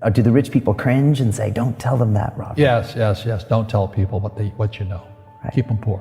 Or do the rich people cringe and say, don't tell them that, Robert? Yes. Don't tell people what you know. Right. Keep them poor.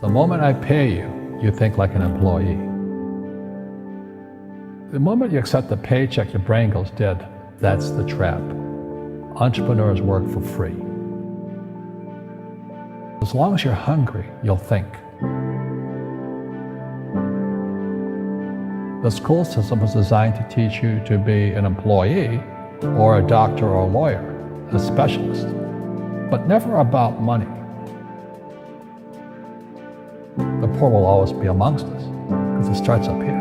The moment I pay you, you think like an employee. The moment you accept the paycheck, your brain goes dead. That's the trap. Entrepreneurs work for free. As long as you're hungry, you'll think. The school system was designed to teach you to be an employee or a doctor or a lawyer, a specialist, but never about money. The poor will always be amongst us because it starts up here.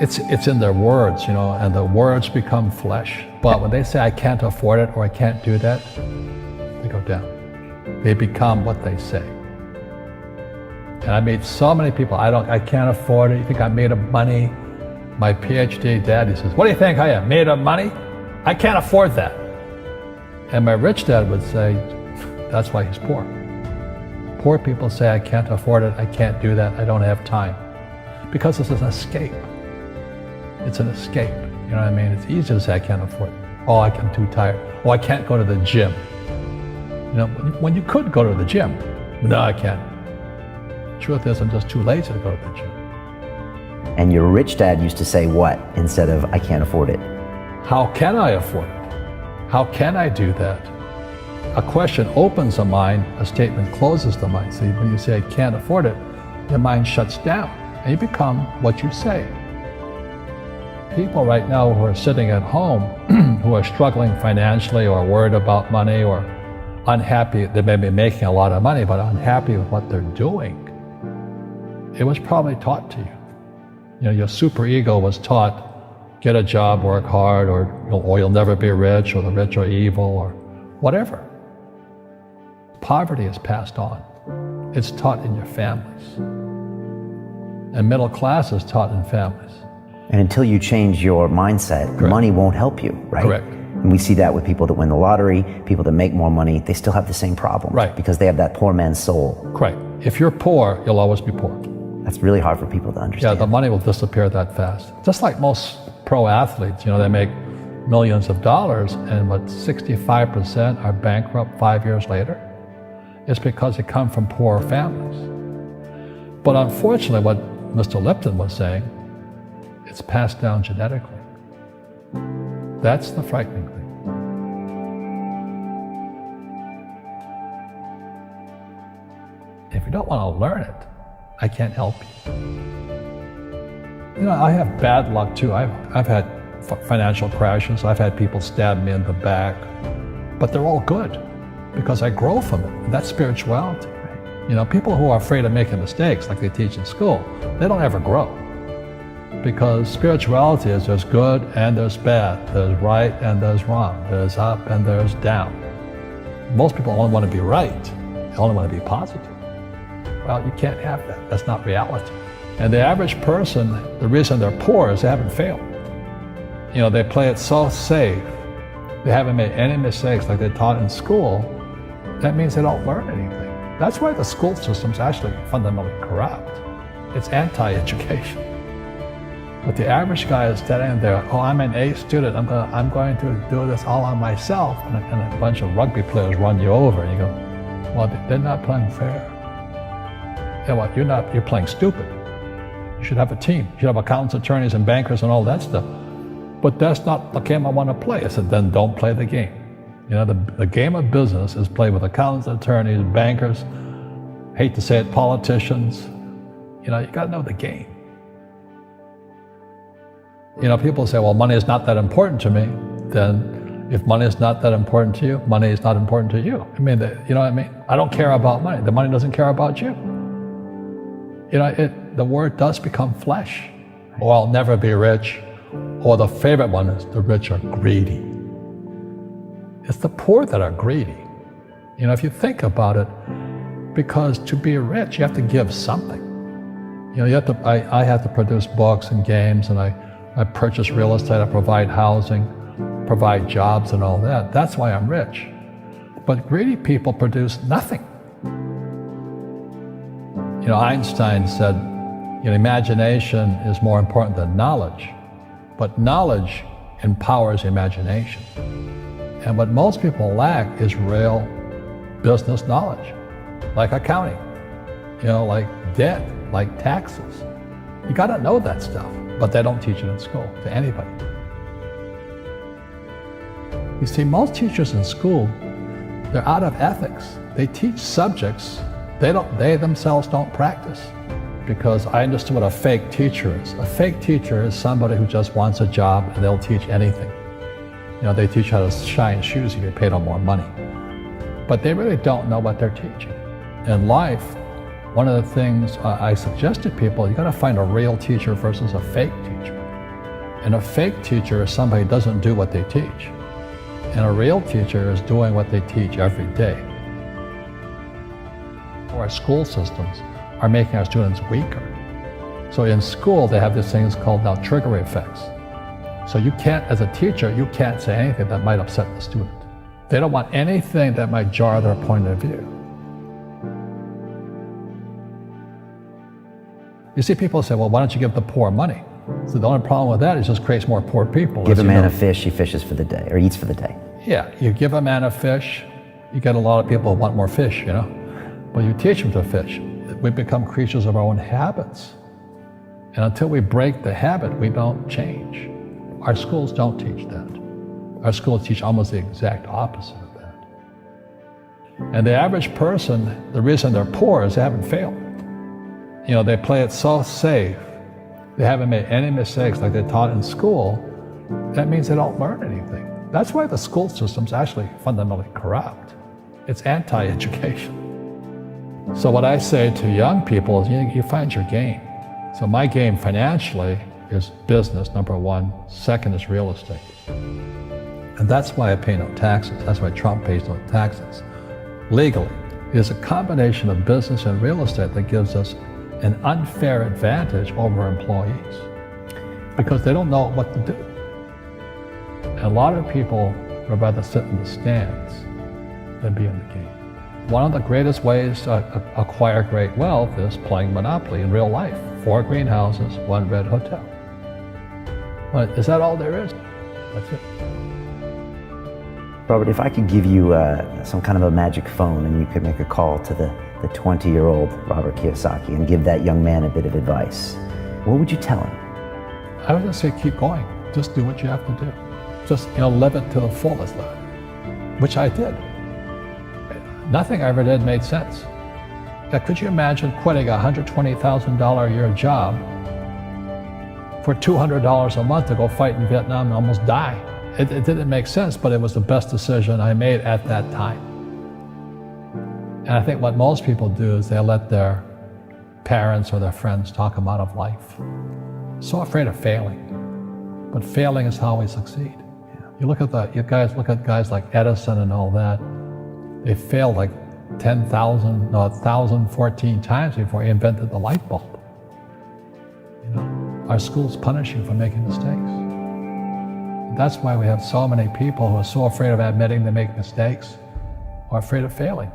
It's in their words, and the words become flesh. But when they say, I can't afford it or I can't do that, they go down. They become what they say. And I meet so many people, I can't afford it. You think I'm made of money? My PhD daddy says, what do you think I am, made of money? I can't afford that. And my rich dad would say, that's why he's poor. Poor people say, I can't afford it, I can't do that, I don't have time. Because it's an escape. It's an escape, you know what I mean? It's easy to say, I can't afford it. Oh, I'm too tired. Oh, I can't go to the gym. When you could go to the gym. No, I can't. Truth is, I'm just too lazy to go to the gym. And your rich dad used to say what instead of, I can't afford it? How can I afford it? How can I do that? A question opens the mind, a statement closes the mind. See, when you say, I can't afford it, your mind shuts down and you become what you say. People right now who are sitting at home, who are struggling financially or worried about money or unhappy, they may be making a lot of money, but unhappy with what they're doing. It was probably taught to you. Your superego was taught, get a job, work hard, or you'll never be rich, or the rich are evil, or whatever. Poverty is passed on. It's taught in your families. And middle class is taught in families. And until you change your mindset, Correct. Money won't help you, right? Correct. And we see that with people that win the lottery, people that make more money, they still have the same problem. Right. Because they have that poor man's soul. Correct. If you're poor, you'll always be poor. That's really hard for people to understand. Yeah, the money will disappear that fast. Just like most pro athletes, they make millions of dollars, and 65% are bankrupt 5 years later. It's because they come from poor families. But unfortunately, what Mr. Lipton was saying, it's passed down genetically. That's the frightening thing. If you don't want to learn it, I can't help you. I have bad luck too. I've had financial crashes. I've had people stab me in the back, but they're all good because I grow from it. That's spirituality. People who are afraid of making mistakes, like they teach in school, they don't ever grow. Because spirituality is there's good and there's bad, there's right and there's wrong, there's up and there's down. Most people only want to be right, they only want to be positive. Well, you can't have that, that's not reality. And the average person, the reason they're poor is they haven't failed. They play it so safe, they haven't made any mistakes like they taught in school. That means they don't learn anything. That's why the school system's actually fundamentally corrupt. It's anti-education. But the average guy is standing there, oh, I'm an A student, I'm going to do this all on myself. And a bunch of rugby players run you over, and you go, well, they're not playing fair. Yeah, well, you're playing stupid. You should have a team. You should have accountants, attorneys, and bankers, and all that stuff. But that's not the game I want to play. I said, then don't play the game. The game of business is played with accountants, attorneys, bankers, hate to say it, politicians. You got to know the game. People say, well, money is not that important to me. Then if money is not that important to you, money is not important to you. You know what I mean? I don't care about money. The money doesn't care about you. The word does become flesh. Or I'll never be rich. Or the favorite one is the rich are greedy. It's the poor that are greedy. If you think about it, because to be rich, you have to give something. I have to produce books and games, and I purchase real estate, I provide housing, provide jobs and all that. That's why I'm rich. But greedy people produce nothing. Einstein said, imagination is more important than knowledge, but knowledge empowers imagination. And what most people lack is real business knowledge, like accounting, like debt, like taxes. You gotta know that stuff, but they don't teach it in school to anybody. You see, most teachers in school, they're out of ethics. They teach subjects they themselves don't practice. Because I understood what a fake teacher is. A fake teacher is somebody who just wants a job and they'll teach anything. They teach how to shine shoes if you pay them more money. But they really don't know what they're teaching. In life, one of the things I suggest to people, you gotta find a real teacher versus a fake teacher. And a fake teacher is somebody who doesn't do what they teach. And a real teacher is doing what they teach every day. Our school systems are making our students weaker. So in school, they have these things called now trigger effects. So you can't, as a teacher, you can't say anything that might upset the student. They don't want anything that might jar their point of view. You see people say, well, why don't you give the poor money? So the only problem with that is it just creates more poor people. Give a man a fish, he fishes for the day, or eats for the day. Yeah, you give a man a fish, you get a lot of people who want more fish, But you teach them to fish. We become creatures of our own habits. And until we break the habit, we don't change. Our schools don't teach that. Our schools teach almost the exact opposite of that. And the average person, the reason they're poor is they haven't failed. They play it so safe. They haven't made any mistakes like they taught in school. That means they don't learn anything. That's why the school system's actually fundamentally corrupt. It's anti-education. So what I say to young people is you find your game. So my game financially is business, number one. Second is real estate. And that's why I pay no taxes. That's why Trump pays no taxes. Legally, it is a combination of business and real estate that gives us an unfair advantage over employees because they don't know what to do. And a lot of people would rather sit in the stands than be in the game. One of the greatest ways to acquire great wealth is playing Monopoly in real life. 4 greenhouses, 1 red hotel. But is that all there is? That's it. Robert, if I could give you some kind of a magic phone and you could make a call to the 20-year-old Robert Kiyosaki and give that young man a bit of advice, what would you tell him? I would just say keep going. Just do what you have to do. Just live it to the fullest, which I did. Nothing I ever did made sense. Could you imagine quitting a $120,000 a year job for $200 a month to go fight in Vietnam and almost die? It didn't make sense, but it was the best decision I made at that time. And I think what most people do is they let their parents or their friends talk them out of life. So afraid of failing. But failing is how we succeed. You look at guys like Edison and all that. They failed like 1,014 times before he invented the light bulb. Our schools punish you for making mistakes. That's why we have so many people who are so afraid of admitting they make mistakes or afraid of failing.